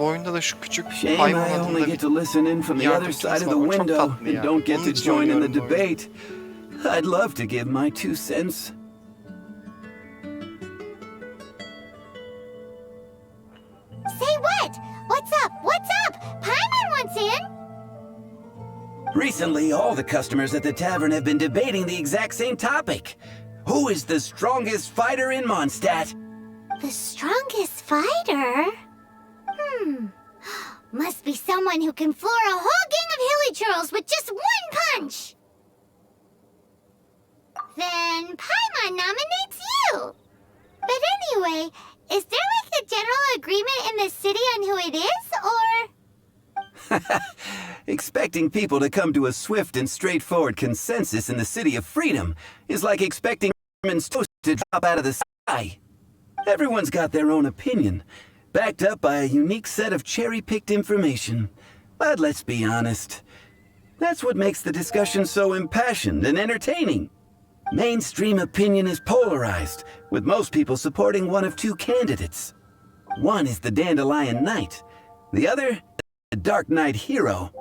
bu oyunda da şu küçük Shame hayvan I adında only get to listen in from the other yardımcımız side of var. the O çok window tatlı and ya. don't get Onun to için join in the oynuyorum bu oyunu. debate. I'd love to give my 2 cents. Say what? What's up? What's up? Paimon wants in. Recently, all the customers at the tavern have been debating the exact same topic. Who is the strongest fighter in Mondstadt? The strongest fighter? Must be someone who can floor a whole gang of hilly churls with just one punch. Then Paimon nominates you. But anyway, is there like a general agreement in the city on who it is, or...? Expecting people to come to a swift and straightforward consensus in the City of Freedom is like expecting German's toast to drop out of the sky. Everyone's got their own opinion, backed up by a unique set of cherry-picked information. But let's be honest, that's what makes the discussion so impassioned and entertaining. Mainstream opinion is polarized, with most people supporting one of 2 candidates. One is the Dandelion Knight, the other, the Dark Knight Hero.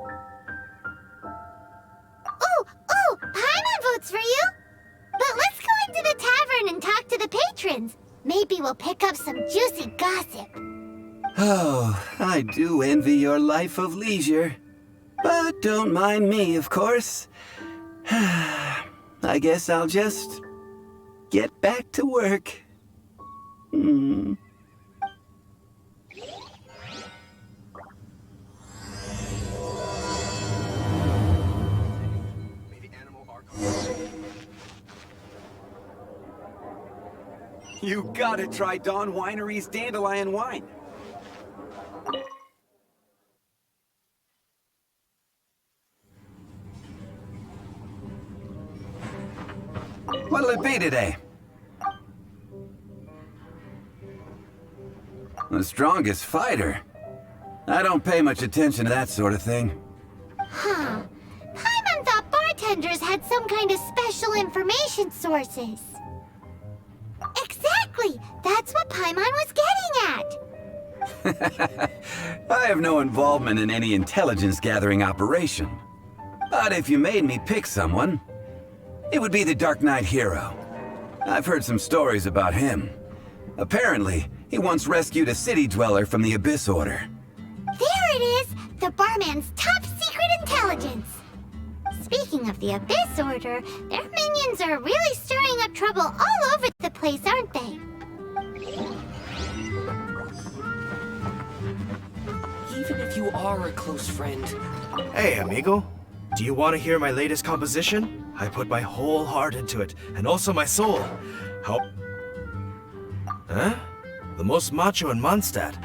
Oh, Paimon votes for you. But let's go into the tavern and talk to the patrons. Maybe we'll pick up some juicy gossip. Oh, I do envy your life of leisure. But don't mind me, of course. I guess I'll just get back to work. You gotta try Dawn Winery's Dandelion Wine. What'll it be today? The strongest fighter? I don't pay much attention to that sort of thing. Huh. Paimon thought bartenders had some kind of special information sources. Exactly! That's what Paimon was getting at! I have no involvement in any intelligence-gathering operation. But if you made me pick someone, it would be the Dark Knight Hero. I've heard some stories about him. Apparently, he once rescued a city dweller from the Abyss Order. There it is! The barman's top secret intelligence! Speaking of the Abyss Order, their minions are really stirring up trouble all over the place, aren't they? Even if you are a close friend. Hey, amigo. Do you want to hear my latest composition? I put my whole heart into it, and also my soul. Huh? The most macho in Mondstadt.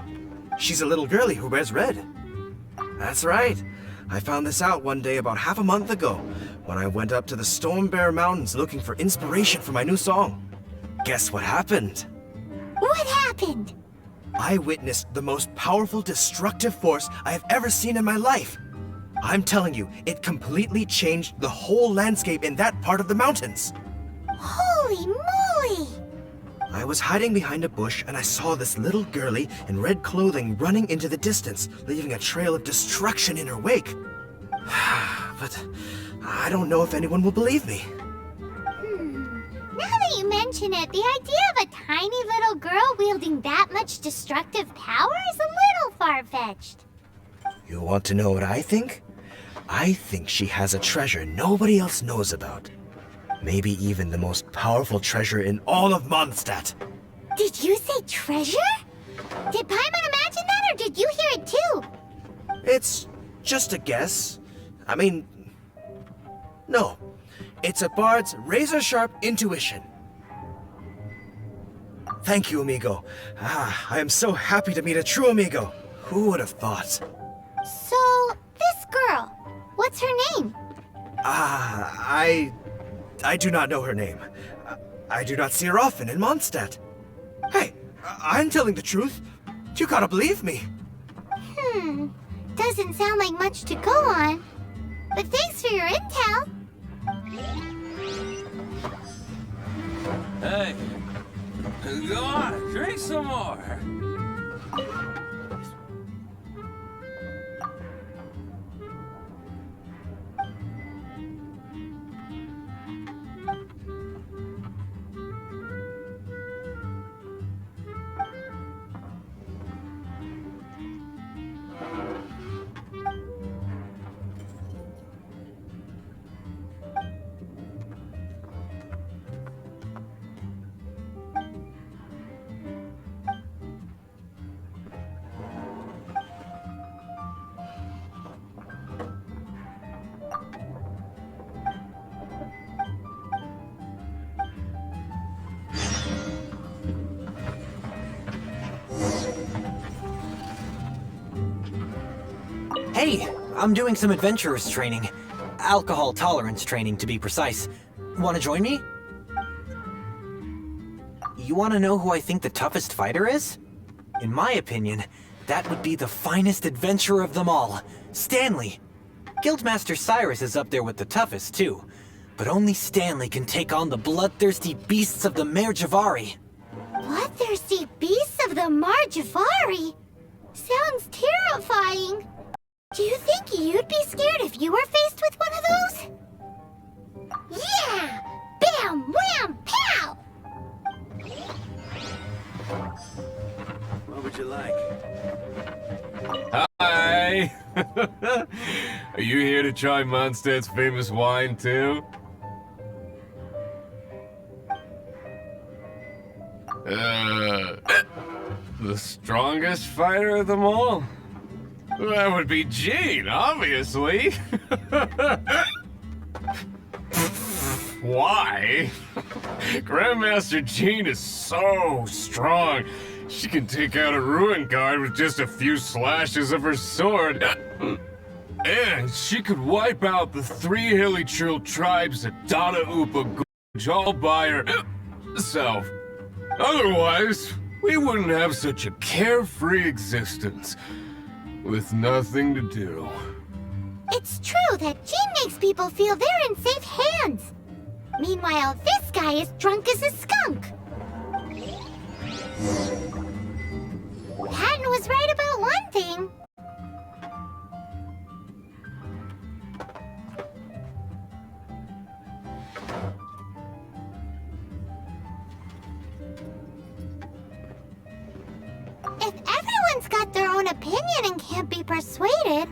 She's a little girlie who wears red. That's right. I found this out one day about half a month ago, when I went up to the Storm Bear Mountains looking for inspiration for my new song. Guess what happened? What happened? I witnessed the most powerful destructive force I have ever seen in my life. I'm telling you, it completely changed the whole landscape in that part of the mountains. Holy moly! I was hiding behind a bush and I saw this little girlie in red clothing running into the distance, leaving a trail of destruction in her wake. But I don't know if anyone will believe me. Now that you mention it, the idea of a tiny little girl wielding that much destructive power is a little far-fetched. You want to know what I think? I think she has a treasure nobody else knows about. Maybe even the most powerful treasure in all of Mondstadt. Did you say treasure? Did Paimon imagine that, or did you hear it too? It's just a guess. I mean, no. It's a bard's razor-sharp intuition. Thank you, amigo. I am so happy to meet a true amigo. Who would have thought? So, this girl, what's her name? I do not know her name. I do not see her often in Mondstadt. Hey, I'm telling the truth. You gotta believe me. Doesn't sound like much to go on. But thanks for your intel. Hey, go on, drink some more. Hey, I'm doing some adventurers training. Alcohol tolerance training, to be precise. Want to join me? You want to know who I think the toughest fighter is? In my opinion, that would be the finest adventurer of them all, Stanley. Guildmaster Cyrus is up there with the toughest, too. But only Stanley can take on the bloodthirsty beasts of the Mare Javari. Bloodthirsty beasts of the Marjavari? Sounds terrifying. Do you think you'd be scared if you were faced with one of those? Yeah! Bam! Wham! Pow! What would you like? Hi! Are you here to try Mondstadt's famous wine, too? The strongest fighter of them all? That would be Jean, obviously. Why? Grandmaster Jean is so strong. She can take out a ruin guard with just a few slashes of her sword. And she could wipe out the 3 Hilly-Trill tribes at Dada Upa Gorge all by herself. Otherwise, we wouldn't have such a carefree existence, with nothing to do. It's true that Jean makes people feel they're in safe hands. Meanwhile, this guy is drunk as a skunk. Patton was right about one thing. If everyone's got their own opinion and can't be persuaded,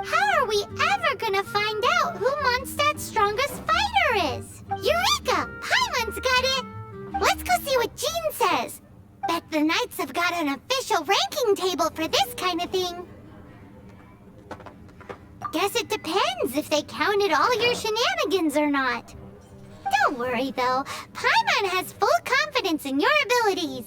how are we ever gonna find out who Mondstadt's strongest fighter is? Eureka! Paimon's got it! Let's go see what Jean says. Bet the Knights have got an official ranking table for this kind of thing. Guess it depends if they counted all your shenanigans or not. Don't worry though, Paimon has full confidence in your abilities.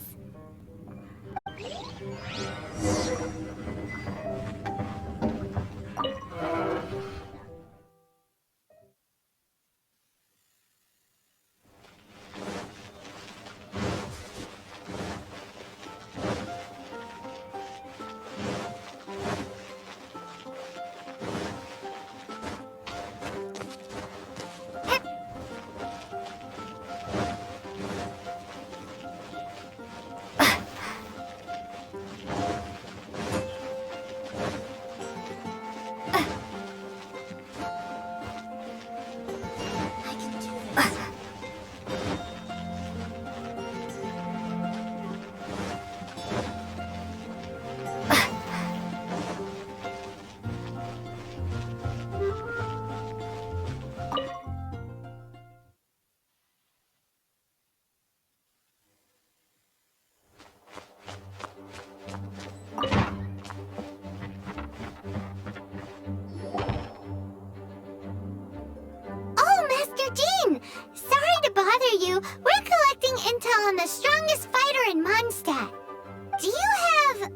We're collecting intel on the strongest fighter in Mondstadt. Do you have,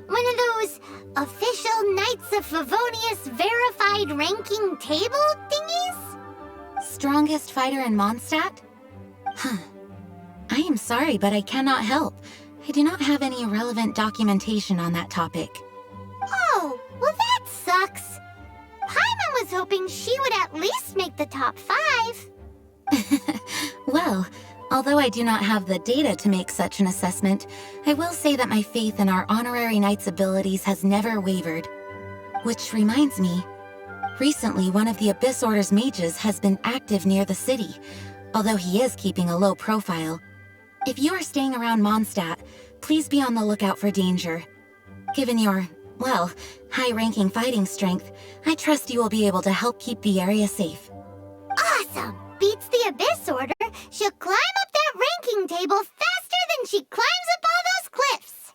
one of those official Knights of Favonius verified ranking table thingies? Strongest fighter in Mondstadt? Huh. I am sorry, but I cannot help. I do not have any relevant documentation on that topic. Oh, well that sucks. Paimon was hoping she would at least make the top 5. Well, although I do not have the data to make such an assessment, I will say that my faith in our honorary knight's abilities has never wavered. Which reminds me, recently one of the Abyss Order's mages has been active near the city, although he is keeping a low profile. If you are staying around Mondstadt, please be on the lookout for danger. Given your, well, high-ranking fighting strength, I trust you will be able to help keep the area safe. Awesome! Beats the Abyss Order, she'll climb up that ranking table faster than she climbs up all those cliffs!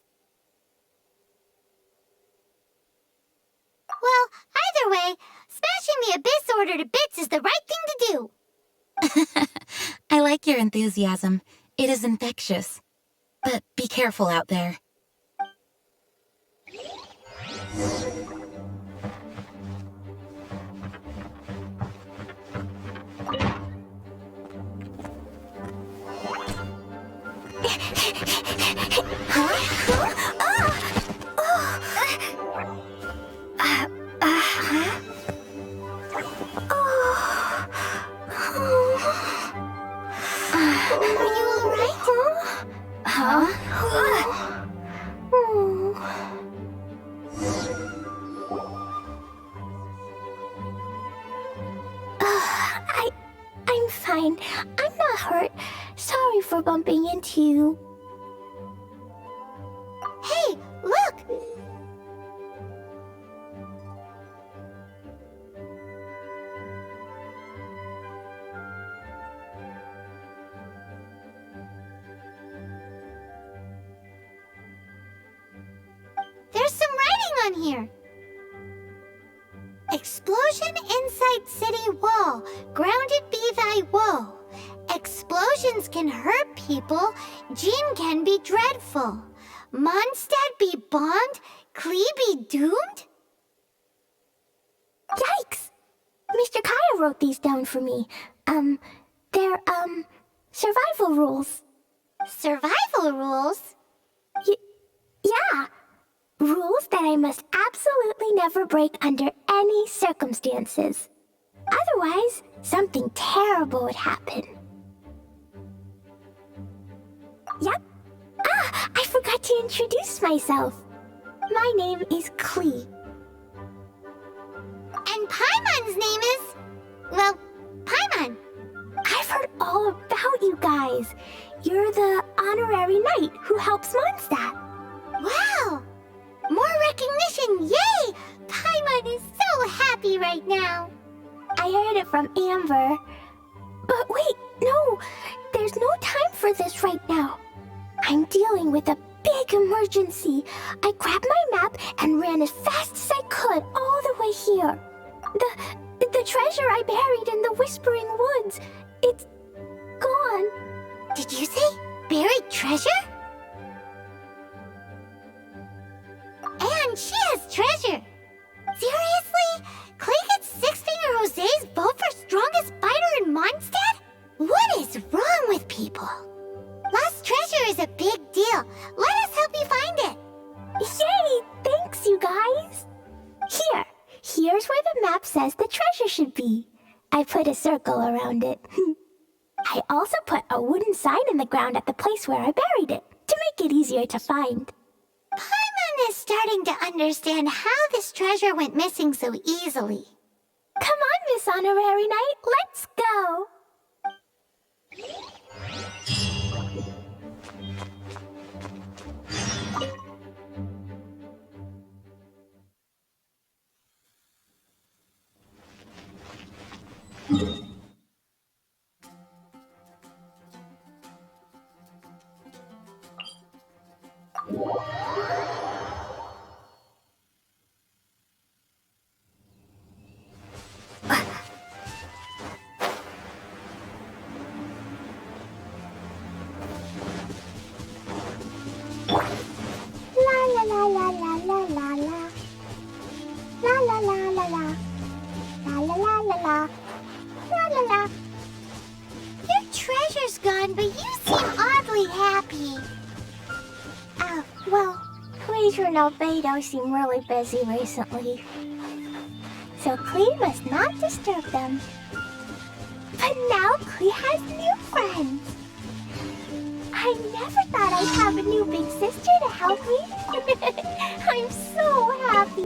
Well, either way, smashing the Abyss Order to bits is the right thing to do. I like your enthusiasm. It is infectious. But be careful out there. I'm fine. I'm not hurt. Sorry for bumping into you. Hey, look! There's some writing on here. Explosion inside city wall. Grounded be thy woe. Explosions can hurt people. Jean can be dreadful. Mondstadt be bombed. Klee be doomed? Yikes! Mr. Kaya wrote these down for me. They're, survival rules. Survival rules? Yeah. Rules that I must absolutely never break under any circumstances. Otherwise, something terrible would happen. Yep. I forgot to introduce myself. My name is Klee. And Paimon's name is... well, Paimon. I've heard all about you guys. You're the honorary knight who helps Mondstadt. Wow! More recognition, yay! Paimon is so happy right now. I heard it from Amber. But wait, no! There's no time for this right now. I'm dealing with a big emergency. I grabbed my map and ran as fast as I could all the way here. The treasure I buried in the Whispering Woods, it's gone. Did you say buried treasure? And she has treasure. Seriously? Klee gets Six-Finger Jose's vote for strongest fighter in Mondstadt? What is wrong with people? Lost treasure is a big deal. Let us help you find it. Yay! Thanks, you guys. Here's where the map says the treasure should be. I put a circle around it. I also put a wooden sign in the ground at the place where I buried it, to make it easier to find. Paimon is starting to understand how this treasure went missing so easily. Come on, Miss Honorary Knight, let's go! Your treasure's gone, but you seem oddly happy. Well, Klee and Albedo seem really busy recently. So Klee must not disturb them. But now Klee has new friends. I never thought I'd have a new big sister to help me. I'm so happy.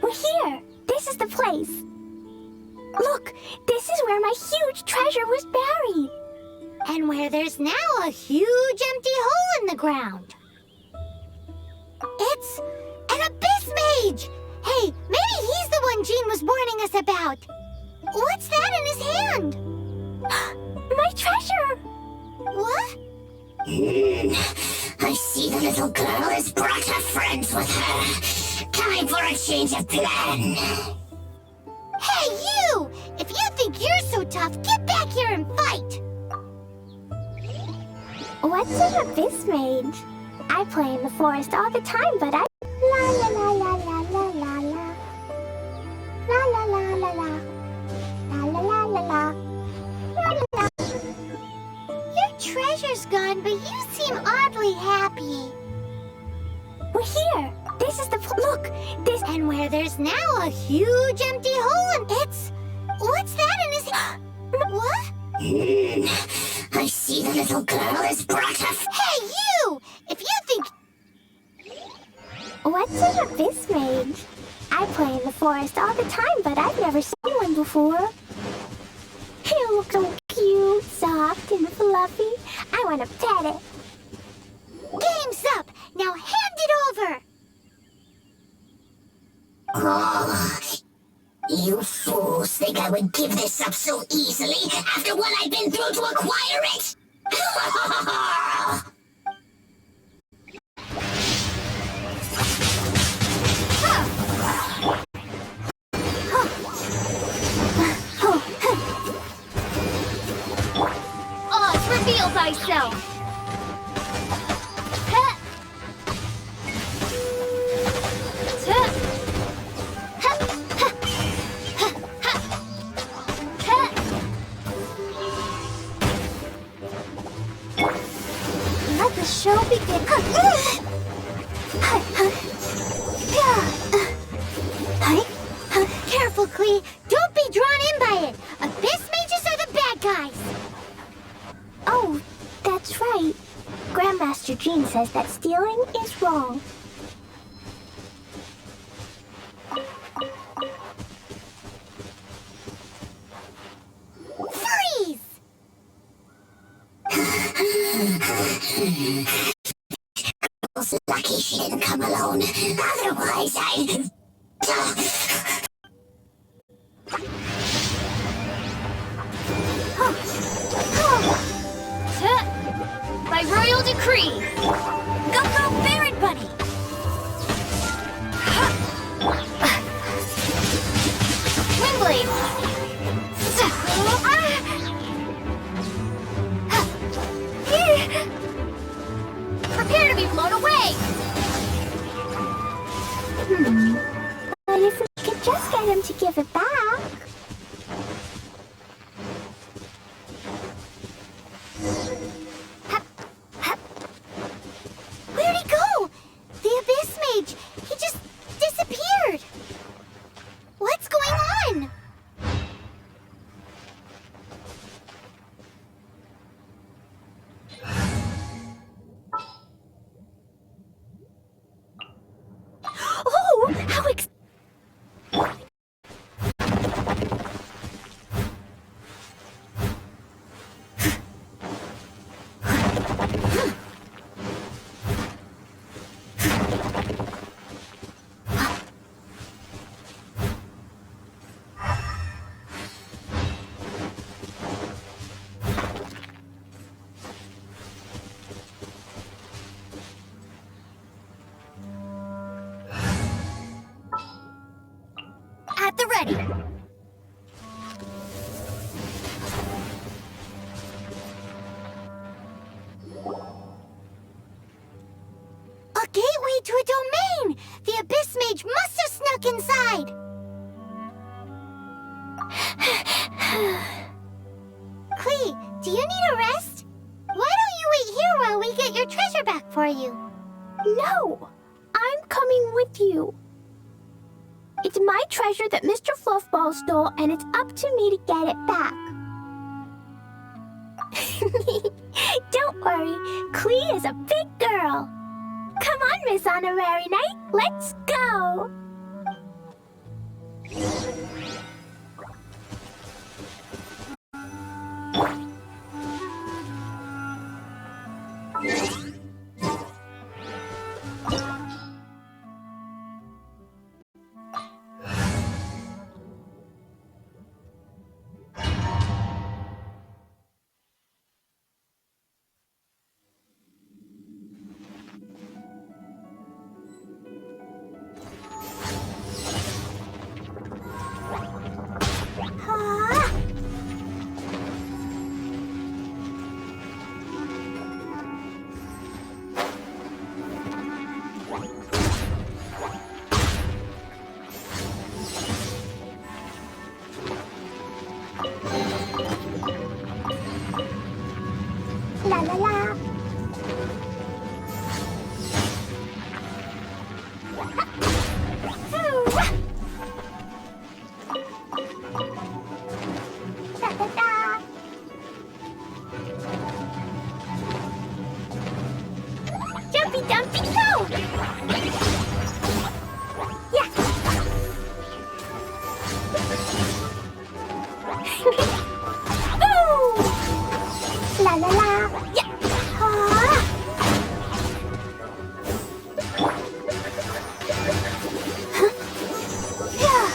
We're here! This is the place! Look! This is where my huge treasure was buried! And where there's now a huge empty hole in the ground. It's an abyss mage! Hey, maybe he's the one Jean was warning us about. What's that in his hand? My treasure! What? I see the little girl has brought her friends with her. Time for a change of plan. Hey, you! If you think you're so tough, get back here and fight! What's an abyss mage? I play in the forest all the time, but I... La la la la la la la la. La la la la la. La la la la la. La la la. Your treasure's gone, but you seem oddly happy. We're here! This is the... Look! This... And where there's now a huge empty hole in... It's... What's that in his... What? I see the little girl has brought her... Hey, you! If you think... What's an abyss mage? I play in the forest all the time, but I've never seen one before. You look so cute, soft, and fluffy. I want to pet it. Game's up! Now hand it over! Oh, you fools think I would give this up so easily after what I've been through to acquire it? Oz, reveal thyself! Let the show begin. Careful, Klee! Don't be drawn in by it! Abyss mages are the bad guys! Oh, that's right. Grandmaster Jean says that stealing is wrong. Freeze! Lucky she didn't come alone. Otherwise, I'd... By royal decree! Go, go, Baron Bunny! Windblade! Prepare to be blown away! But if we could just get him to give it back... Where'd he go? The Abyss Mage! He just disappeared! What's going on? Oh, how At the ready! A gateway to a domain! The Abyss Mage must have snuck inside! Klee, do you need a rest? Why don't you wait here while we get your treasure back for you? No! I'm coming with you. It's my treasure that Mr. Fluffball stole, and it's up to me to get it back. Don't worry. Klee is a big girl. Come on, Miss Honorary Knight. Let's go. La la la. Da da da. Jumpy dumpy go. Yeah. Ooh. La la la. Yeah. Ah. Huh? Yeah.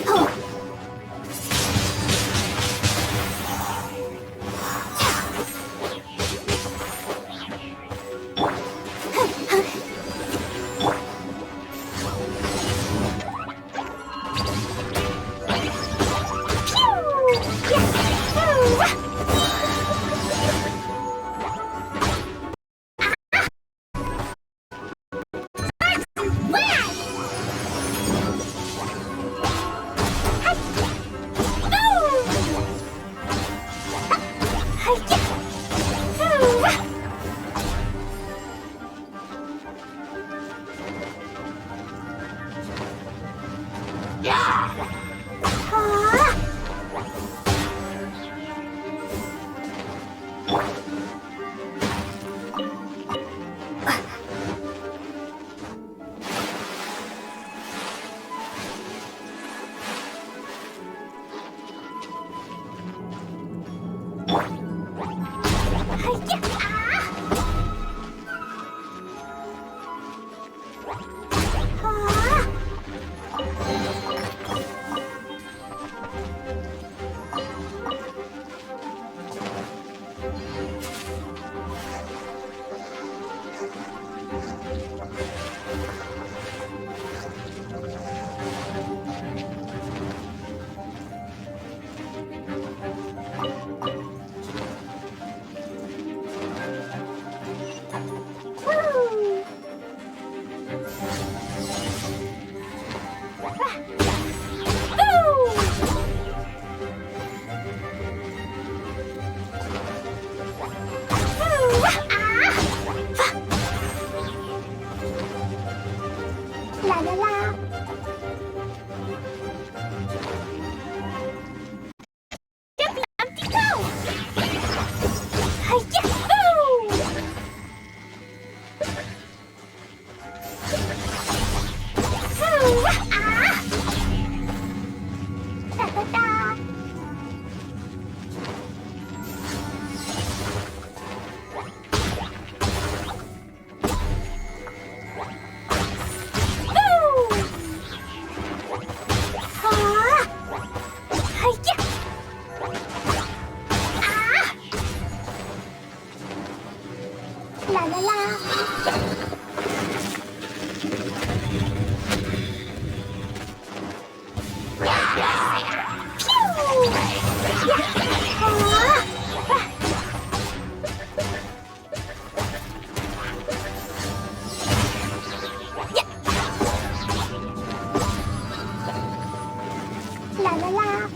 Oh. La la la. Jumpy dumpty go. Hi-ya. Ooh. Ooh. Ah. Da da da. La la la. La la la.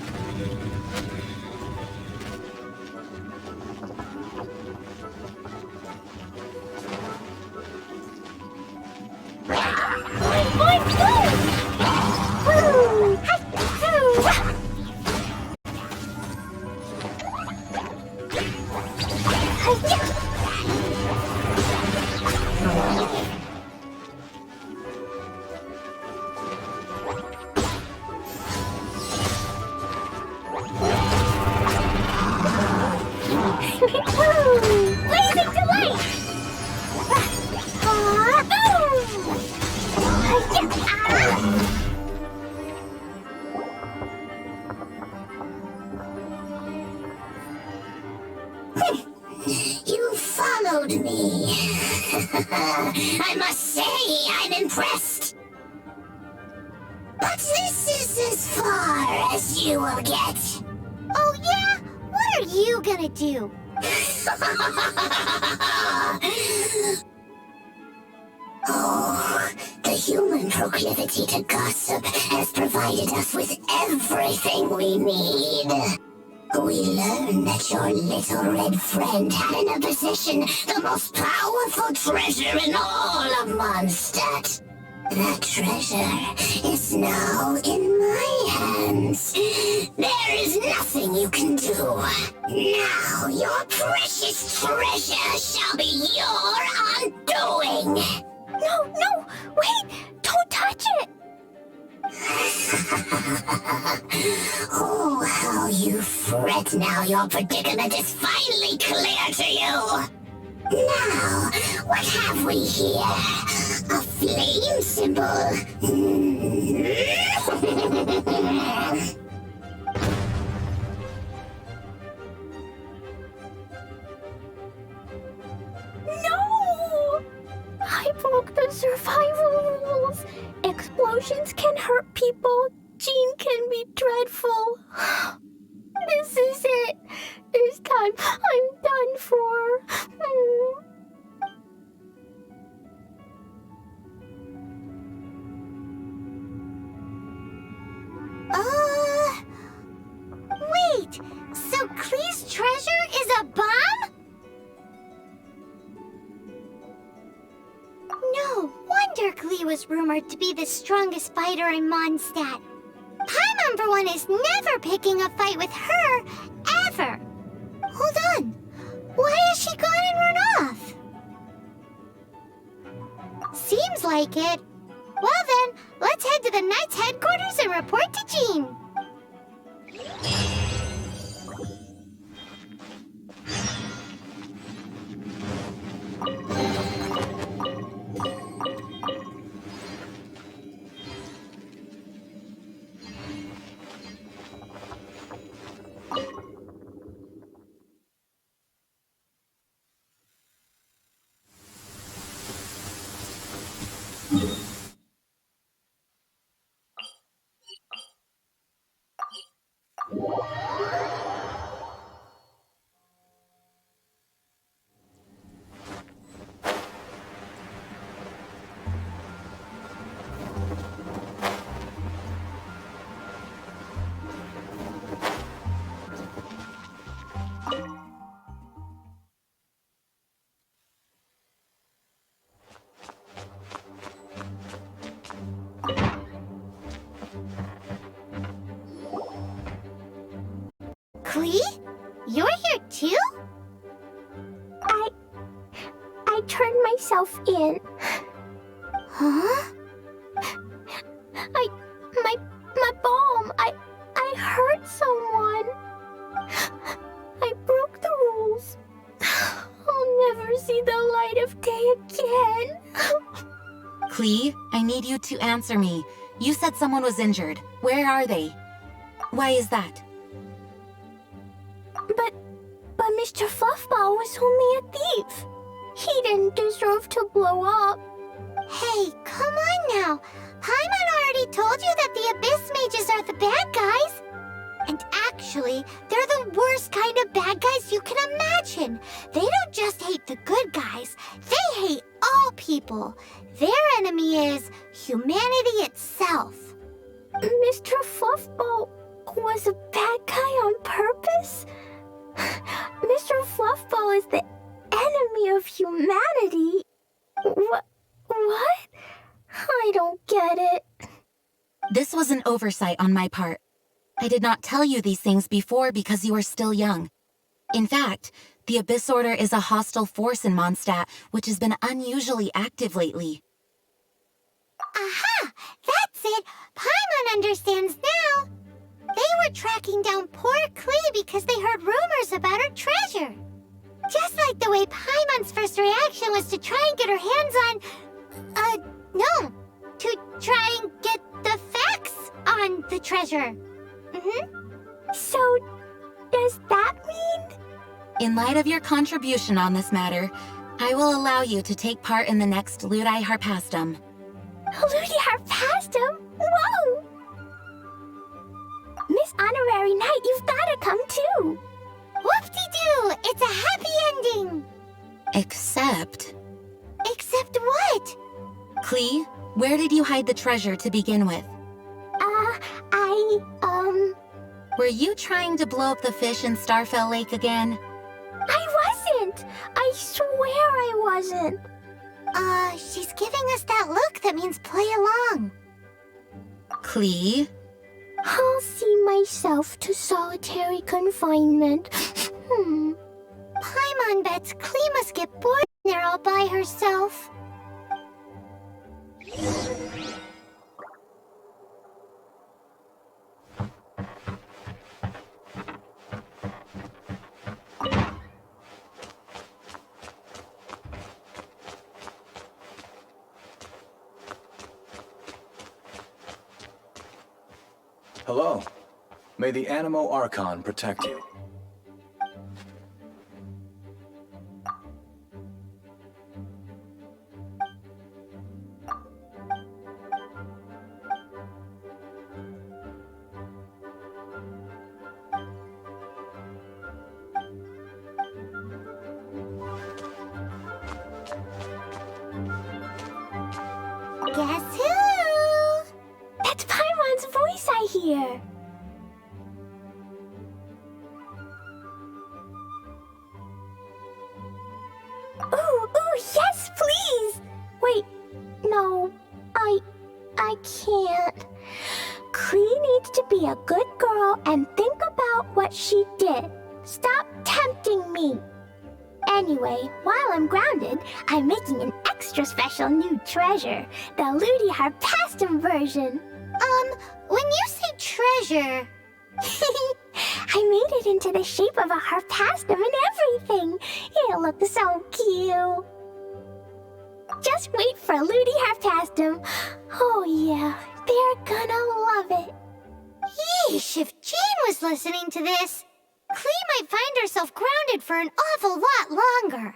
Blazing delight! You followed me. I must say, I'm impressed. But this is as far as you will get. Oh yeah? What are you gonna do? Oh, the human proclivity to gossip has provided us with everything we need. We learned that your little red friend had in her possession the most powerful treasure in all of Mondstadt. That treasure is now in my hands. There is nothing you can do. Now your precious treasure shall be your undoing. No, wait! Don't touch it! Oh, how you fret now your predicament is finally clear to you. Now, what have we here? A flame symbol. No! I broke the survival rules. Explosions can hurt people. Jean can be dreadful. This is it. This time I'm done for. Wait! So Klee's treasure is a bomb? No wonder Klee was rumored to be the strongest fighter in Mondstadt. Paimon, for one, is never picking a fight with her, ever. Hold on. Why has she gone and run off? Seems like it. Well then, let's head to the Knight's headquarters and report to Jean. Klee? You're here too? I turned myself in. Huh? My bomb. I hurt someone. I broke the rules. I'll never see the light of day again. Klee, I need you to answer me. You said someone was injured. Where are they? Why is that? But Mr. Fluffball was only a thief. He didn't deserve to blow up. Hey, come on now. Paimon already told you that the Abyss Mages are the bad guys. And actually, they're the worst kind of bad guys you can imagine. They don't just hate the good guys. They hate all people. Their enemy is humanity itself. Mr. Fluffball was a bad guy on purpose? Mr. Fluffball is the enemy of humanity? What? I don't get it. This was an oversight on my part. I did not tell you these things before because you are still young. In fact, The Abyss Order is a hostile force in Mondstadt, which has been unusually active lately. Aha! That's it! Paimon understands now! They were tracking down poor Klee because they heard rumors about her treasure. Just like the way Paimon's first reaction was to try and get her hands on... no. To try and get the facts on the treasure. So, does that mean? In light of your contribution on this matter, I will allow you to take part in the next Ludi Harpastum. Ludi Harpastum? Whoa! Miss Honorary Knight, you've gotta come too! Whoop-de-doo! It's a happy ending! Except... Except what? Klee, where did you hide the treasure to begin with? Were you trying to blow up the fish in Starfell Lake again? I wasn't! I swear I wasn't! She's giving us that look that means play along. Klee? I'll see myself to solitary confinement. Paimon bets Klee must get bored there all by herself. Hello. May the Animo Archon protect you. Guess who? That's Paimon's voice I hear! Ooh, yes, please! Wait, no, I can't. Klee needs to be a good girl and think about what she did. Stop tempting me! Anyway, while I'm grounded, I'm making an extra special new treasure, the Ludi Harpastum version. When you say treasure... I made it into the shape of a harpastum and everything. It'll look so cute. Just wait for Ludi Harpastum. Oh yeah, they're gonna love it. Yeesh, if Jane was listening to this, Klee might find herself grounded for an awful lot longer.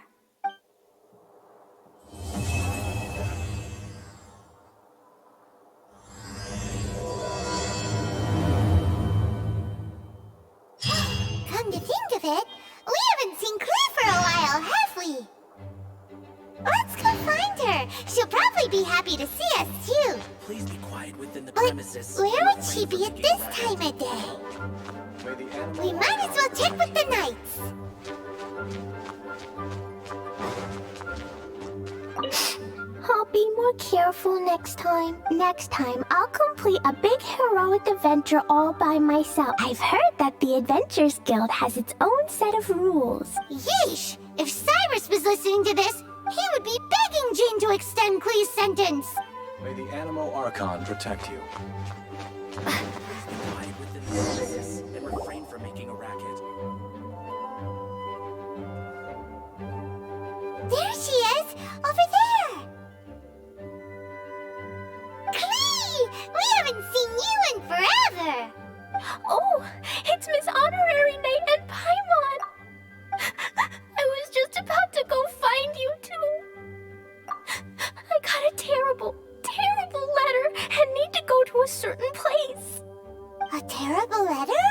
Come to think of it, we haven't seen Klee for a while, have we? Let's go find her. She'll probably be happy to see us, too. Please be quiet within the But premises. where would she be at this time of day? We might as well check with the knights. I'll be more careful next time. Next time, I'll complete a big heroic adventure all by myself. I've heard that the Adventures Guild has its own set of rules. Yeesh! If Cyrus was listening to this, he would be begging Jane to extend Klee's sentence. May the Animo Archon protect you. Be quiet within the premises and refrain from making a racket. There she is! Over there! Klee! We haven't seen you in forever! Oh, it's Miss Honorary Knight and Paimon! I was just about to go find you two. I got a terrible letter and need to go to a certain place. A terrible letter?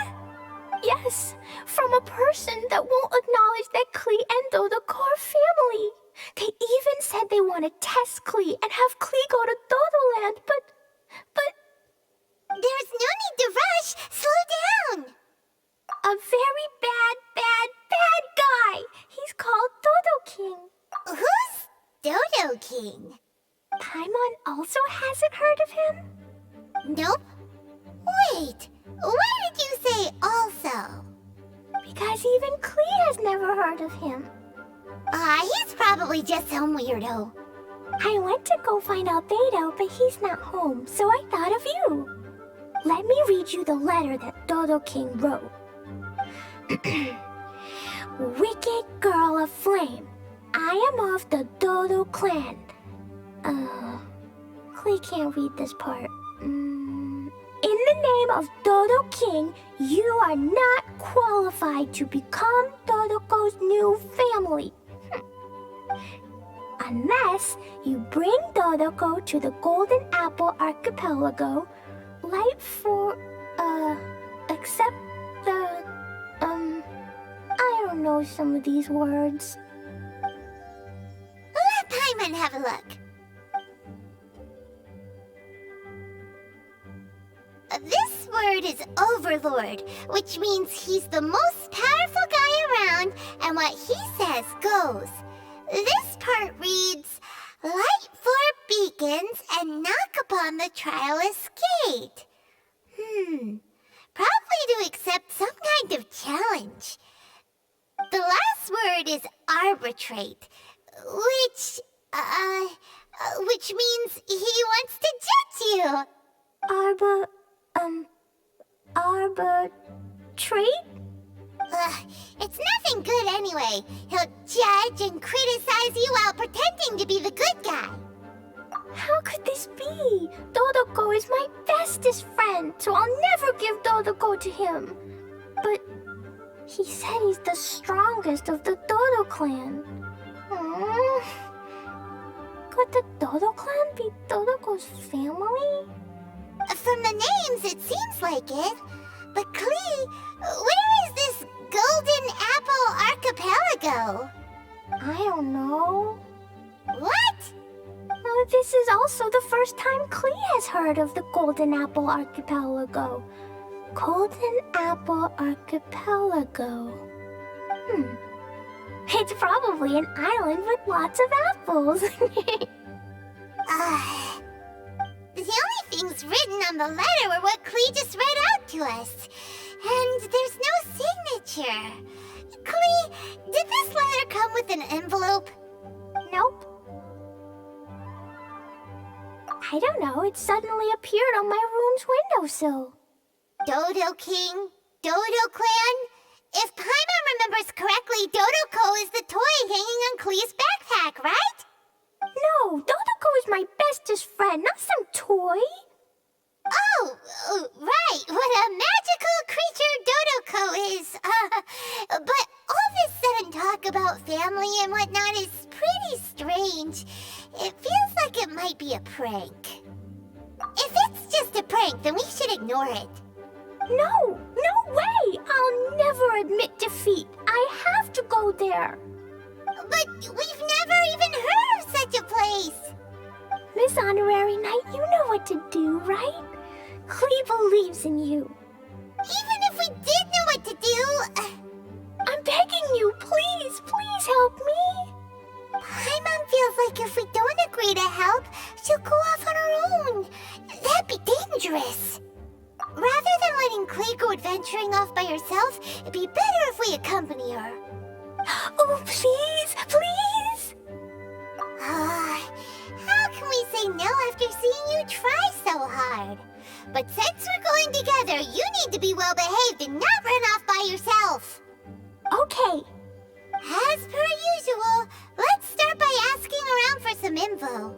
Yes, from a person that won't acknowledge that Klee and Though the core family. They even said they want to test Klee and have Klee go to Dodoland, but... There's no need to rush! Slow down! A very bad guy! He's called Dodo King. Who's Dodo King? Paimon also hasn't heard of him? Nope. Wait, why did you say also? Because even Klee has never heard of him. He's probably just some weirdo. I went to go find Albedo, but he's not home, so I thought of you. Let me read you the letter that Dodo King wrote. Wicked girl of flame, I am of the Dodo clan. Klee can't read this part. In the name of Dodo King, you are not qualified to become Dodoko's new family. Unless you bring Dodoko to the Golden Apple Archipelago, except the, I don't know some of these words. Let Paimon have a look. This word is Overlord, which means he's the most powerful guy around, and what he says goes. This part reads, light four beacons and knock upon the trialist gate. Probably to accept some kind of challenge. The last word is arbitrate, which means he wants to judge you. Arbitrate? It's nothing good anyway. He'll judge and criticize you while pretending to be the good guy. How could this be? Dodoko is my bestest friend, so I'll never give Dodoko to him. But he said he's the strongest of the Dodo clan. Could the Dodo clan be Dodoko's family? From the names, it seems like it. But Klee, where is this Golden Apple Archipelago? I don't know. What? This is also the first time Klee has heard of the Golden Apple Archipelago. Golden Apple Archipelago. It's probably an island with lots of apples. The only things written on the letter were what Klee just read out to us. And there's no signature. Klee, did this letter come with an envelope? Nope. I don't know, it suddenly appeared on my room's windowsill. Dodo King? Dodo Clan? If Paimon remembers correctly, Dodoko is the toy hanging on Klee's backpack, right? No, Dodoko is my bestest friend, not some toy. Oh, right, what a magical creature Dodoko is. But all this sudden talk about family and whatnot is pretty strange. It feels like it might be a prank. If it's just a prank, then we should ignore it. No way! I'll never admit defeat. I have to go there. But we've never even heard of such a place. Miss Honorary Knight, you know what to do, right? Klee believes in you. Even if we did know what to do... I'm begging you, please help me. Paimon feels like if we don't agree to help, she'll go off on her own. That'd be dangerous. Rather than letting Klee go adventuring off by herself, it'd be better if we accompany her. Oh, please! How can we say no after seeing you try so hard? But since we're going together, you need to be well behaved and not run off by yourself. Okay. As per usual, let's start by asking around for some info.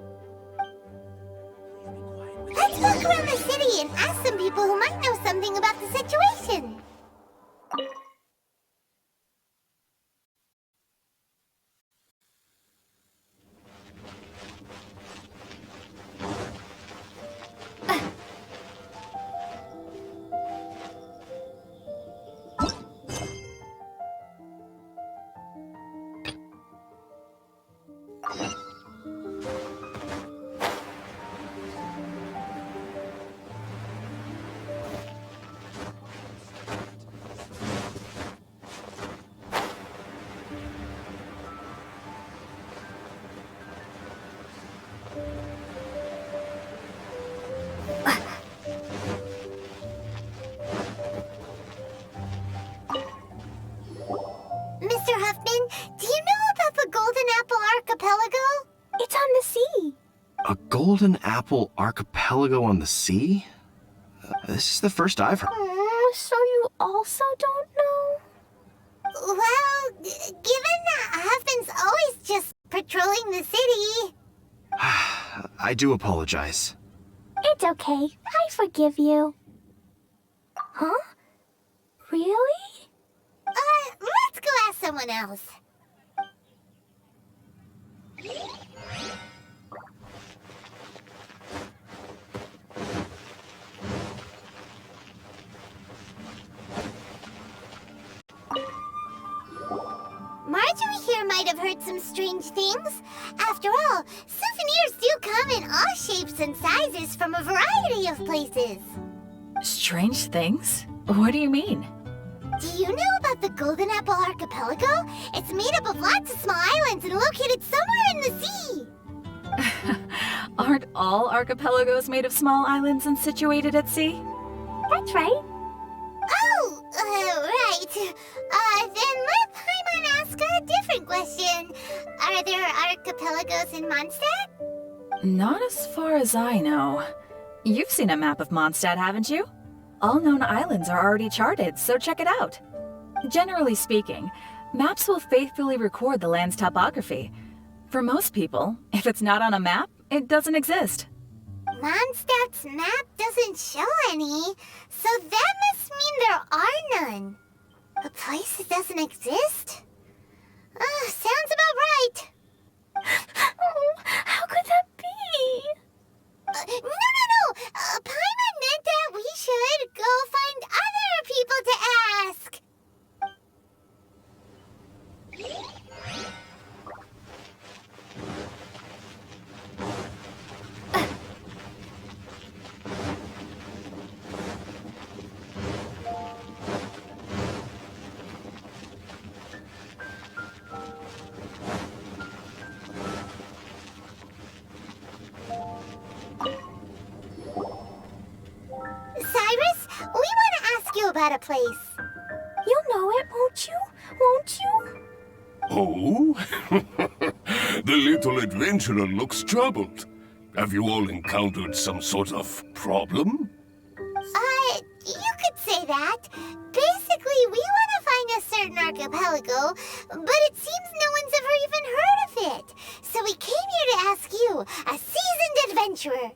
Let's walk around the city and ask some people who might know something about the situation. Golden Apple Archipelago on the sea? This is the first I've heard. So you also don't know? Well, given that husband's always just patrolling the city. I do apologize. It's okay. I forgive you. Huh? Really? Let's go ask someone else. Marjorie here might have heard some strange things. After all, souvenirs do come in all shapes and sizes from a variety of places. Strange things? What do you mean? Do you know about the Golden Apple Archipelago? It's made up of lots of small islands and located somewhere in the sea. Aren't all archipelagos made of small islands and situated at sea? That's right. Oh, right. Then let Paimon ask a different question. Are there archipelagos in Mondstadt? Not as far as I know. You've seen a map of Mondstadt, haven't you? All known islands are already charted, so check it out. Generally speaking, maps will faithfully record the land's topography. For most people, if it's not on a map, it doesn't exist. Mondstadt's map doesn't show any, so that must mean there are none. A place that doesn't exist? Sounds about right. Oh, how could that be? No. Paimon meant that we should go find other people to ask. Cyrus, we want to ask you about a place. You'll know it, won't you? Won't you? Oh? The little adventurer looks troubled. Have you all encountered some sort of problem? You could say that. Basically, we want to find a certain archipelago, but it seems no one's ever even heard of it. So we came here to ask you, a seasoned adventurer.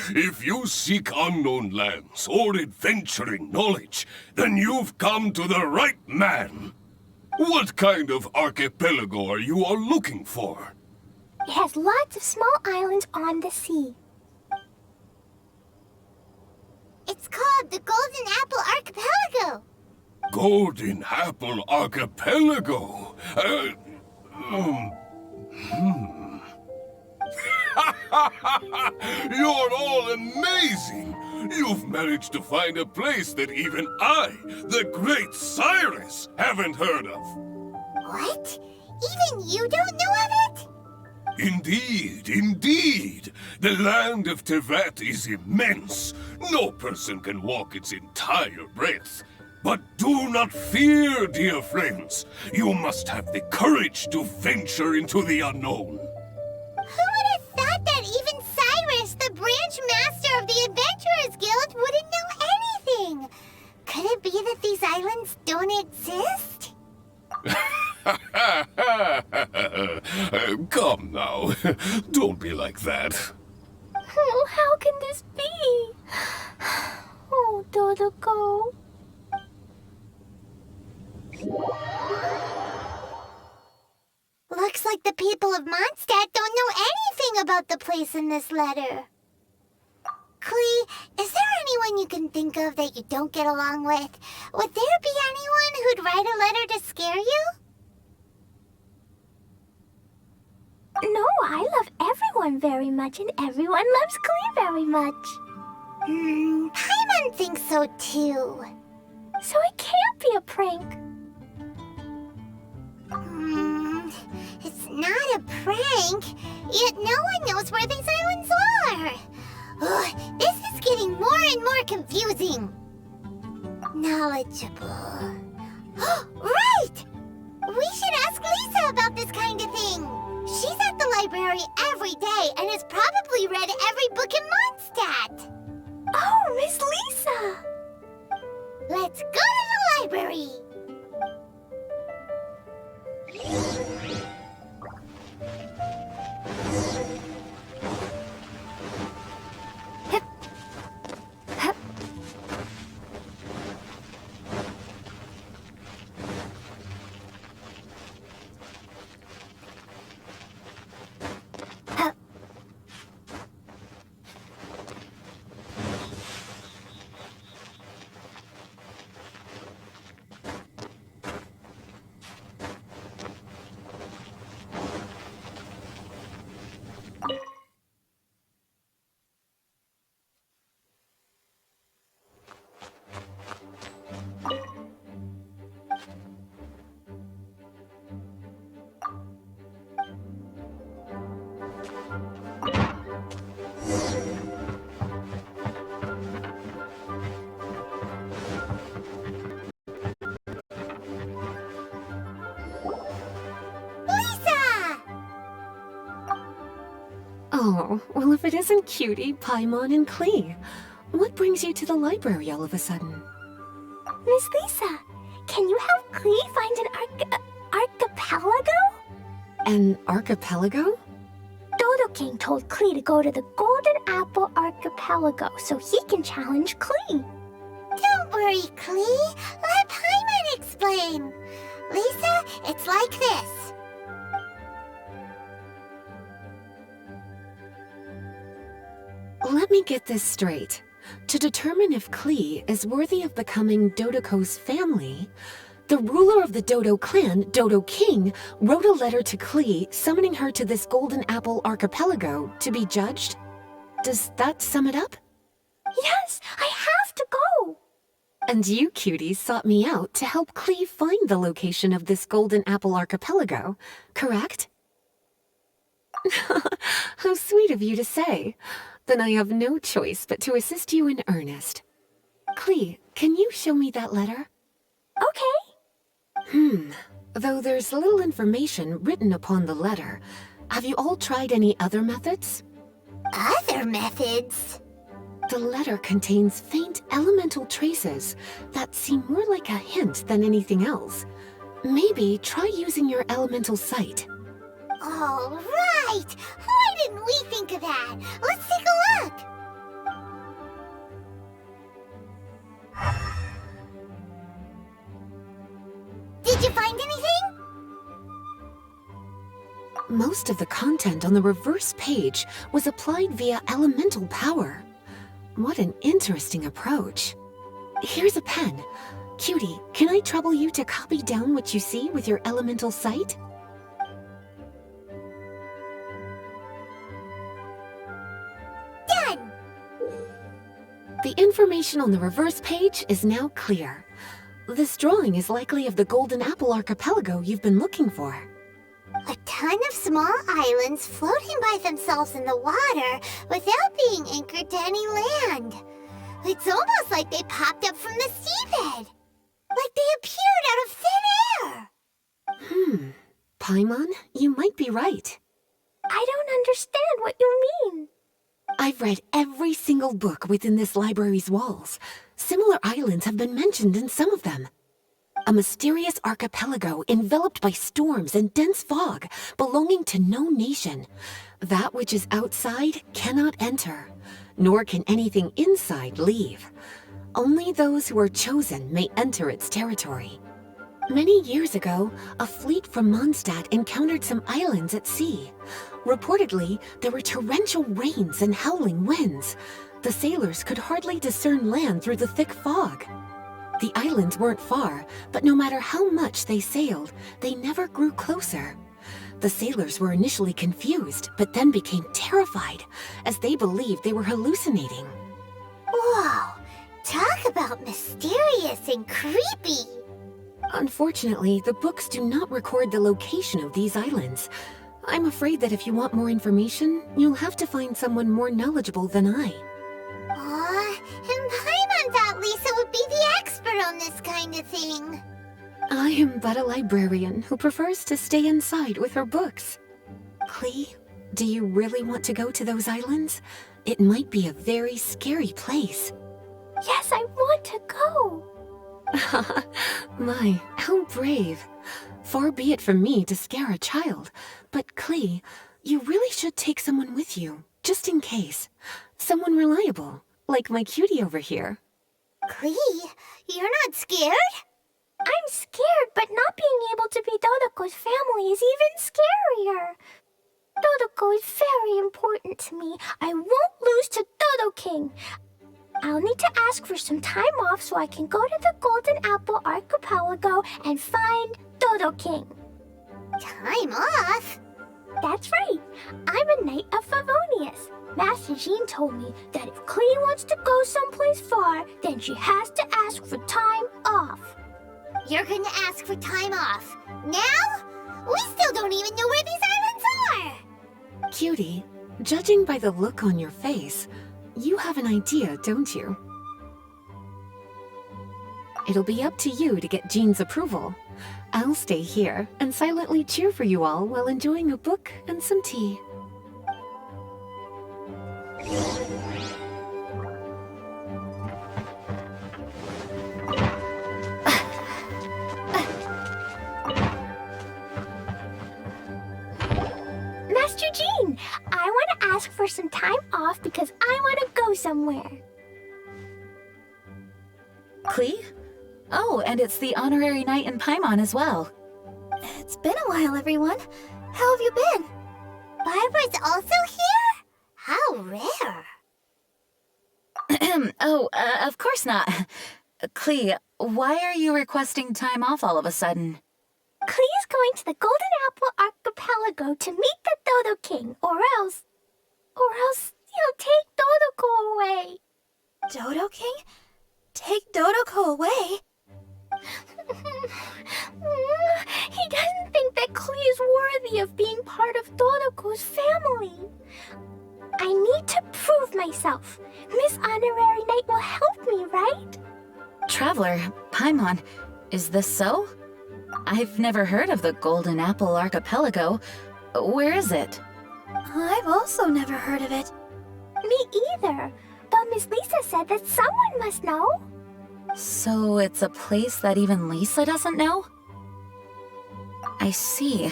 If you seek unknown lands or adventuring knowledge, then you've come to the right man. What kind of archipelago are you all looking for? It has lots of small islands on the sea. It's called the Golden Apple Archipelago. Golden Apple Archipelago? You're all amazing! You've managed to find a place that even I, the great Cyrus, haven't heard of. What? Even you don't know of it? Indeed. The land of Tevat is immense. No person can walk its entire breadth. But do not fear, dear friends. You must have the courage to venture into the unknown. Who would have thought that even Cyrus, the branch master of the Adventurers Guild, wouldn't know anything? Could it be that these islands don't exist? Come now. Don't be like that. Oh, how can this be? Oh, Dodoco. Looks like the people of Mondstadt don't know anything about the place in this letter. Klee, is there anyone you can think of that you don't get along with? Would there be anyone who'd write a letter to scare you? No, I love everyone very much, and everyone loves Klee very much. Paimon thinks so too. So it can't be a prank. It's not a prank, yet no one knows where these islands are. Ugh, this is getting more and more confusing. Knowledgeable, Right! We should ask Lisa about this kind of thing. She's at the library every day and has probably read every book in Mondstadt. Oh, Miss Lisa! Let's go to the library. Oh, well, if it isn't Cutie, Paimon, and Klee. What brings you to the library all of a sudden? Miss Lisa, can you have Klee find an archipelago? An archipelago? Dodo King told Klee to go to the Golden Apple Archipelago so he can challenge Klee. Don't worry, Klee. Let Paimon explain. Lisa, it's like this. Let me get this straight. To determine if Klee is worthy of becoming Dodoco's family, the ruler of the Dodo clan, Dodo King, wrote a letter to Klee summoning her to this Golden Apple Archipelago to be judged. Does that sum it up? Yes, I have to go. And you, Cutie, sought me out to help Klee find the location of this Golden Apple Archipelago, correct? How sweet of you to say. Then I have no choice but to assist you in earnest. Klee, can you show me that letter? Okay. Though there's little information written upon the letter, have you all tried any other methods? Other methods? The letter contains faint elemental traces that seem more like a hint than anything else. Maybe try using your elemental sight. All right! Why didn't we think of that? Let's take a look! Did you find anything? Most of the content on the reverse page was applied via elemental power. What an interesting approach. Here's a pen. Cutie, can I trouble you to copy down what you see with your elemental sight? Done! The information on the reverse page is now clear. This drawing is likely of the Golden Apple Archipelago you've been looking for. A ton of small islands floating by themselves in the water without being anchored to any land. It's almost like they popped up from the seabed. Like they appeared out of thin air. Paimon, you might be right. I don't understand what you mean. I've read every single book within this library's walls. Similar islands have been mentioned in some of them. A mysterious archipelago enveloped by storms and dense fog, belonging to no nation. That which is outside cannot enter, nor can anything inside leave. Only those who are chosen may enter its territory. Many years ago, a fleet from Mondstadt encountered some islands at sea. Reportedly, there were torrential rains and howling winds. The sailors could hardly discern land through the thick fog. The islands weren't far, but no matter how much they sailed, they never grew closer. The sailors were initially confused, but then became terrified, as they believed they were hallucinating. Whoa! Talk about mysterious and creepy! Unfortunately, the books do not record the location of these islands. I'm afraid that if you want more information, you'll have to find someone more knowledgeable than I. Aw, and Paimon thought Lisa would be the expert on this kind of thing. but a librarian who prefers to stay inside with her books. Klee, do you really want to go to those islands? It might be a very scary place. Yes, I want to go. My, how brave. Far be it from me to scare a child, but Klee, you really should take someone with you, just in case. Someone reliable, like my cutie over here. Klee, you're not scared? I'm scared, but not being able to be Dodoko's family is even scarier. Dodoko is very important to me. I won't lose to Dodo King. I'll need to ask for some time off so I can go to the Golden Apple Archipelago and find Dodo King. Time off? That's right. I'm a Knight of Favonius. Master Jean told me that if Klee wants to go someplace far, then she has to ask for time off. You're gonna ask for time off? Now? We still don't even know where these islands are! Cutie, judging by the look on your face, you have an idea, don't you? It'll be up to you to get Jean's approval. I'll stay here and silently cheer for you all while enjoying a book and some tea. Master Jean, I want to ask for some time off because I want to go somewhere. Klee? Oh, and it's the honorary knight in Paimon as well. It's been a while, everyone. How have you been? Barbara's also here? How rare. Of course not. Klee, why are you requesting time off all of a sudden? Klee is going to the Golden Apple Archipelago to meet the Dodo King, or else he'll take Dodoko away. Dodo King? Take Dodoko away? He doesn't think that Klee is worthy of being part of Dodoko's family. I need to prove myself. Miss Honorary Knight will help me, right? Traveler, Paimon, is this so? I've never heard of the Golden Apple Archipelago. Where is it? I've also never heard of it. Me either. But Miss Lisa said that someone must know. So it's a place that even Lisa doesn't know? I see.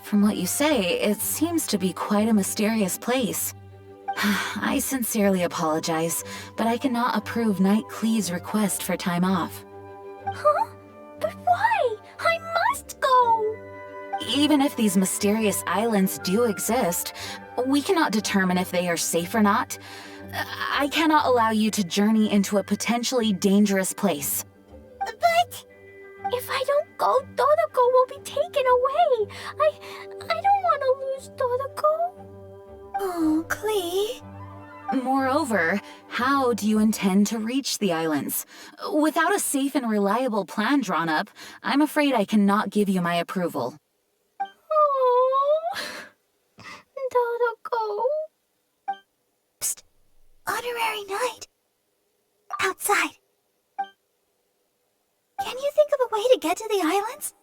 From what you say, it seems to be quite a mysterious place. I sincerely apologize, but I cannot approve Knight Klee's request for time off. Huh? But why? I must go! Even if these mysterious islands do exist, we cannot determine if they are safe or not. I cannot allow you to journey into a potentially dangerous place. But if I don't go, Dodoko will be taken away. I don't want to lose Dodoko. Oh, Klee. Moreover, how do you intend to reach the islands? Without a safe and reliable plan drawn up, I'm afraid I cannot give you my approval. Oh, Dodoko. Psst. Honorary Knight. Outside. Can you think of a way to get to the islands?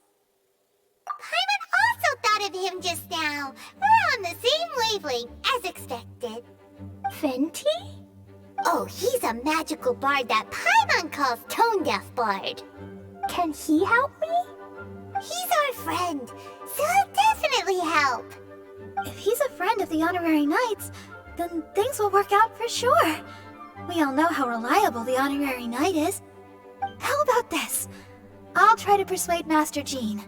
Paimon also thought of him just now. We're on the same wavelength, as expected. Fenty? Oh, he's a magical bard that Paimon calls Tone Deaf Bard. Can he help me? He's our friend, so he'll definitely help. If he's a friend of the Honorary Knights, then things will work out for sure. We all know how reliable the Honorary Knight is. How about this? I'll try to persuade Master Jean.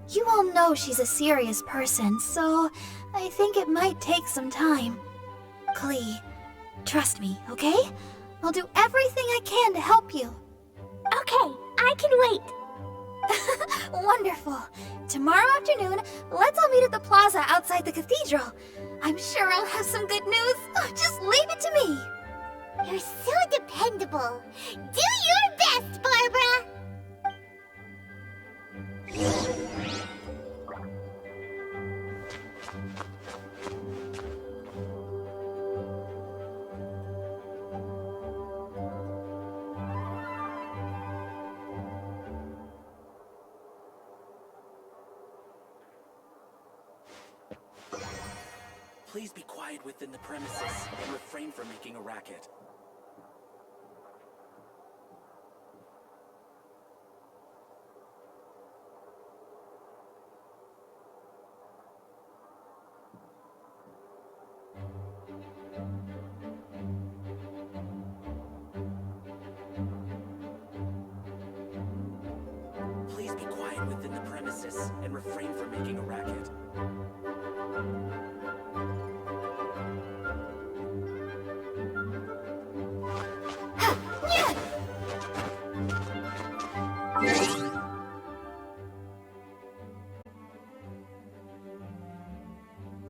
You all know she's a serious person, so I think it might take some time. Klee, trust me, okay? I'll do everything I can to help you. Okay, I can wait. Wonderful. Tomorrow afternoon, let's all meet at the plaza outside the cathedral. I'm sure I'll have some good news. Just leave it to me. You're so dependable. Do your best, Barbara! Please be quiet within the premises and refrain from making a racket. Please be quiet within the premises and refrain from making a racket.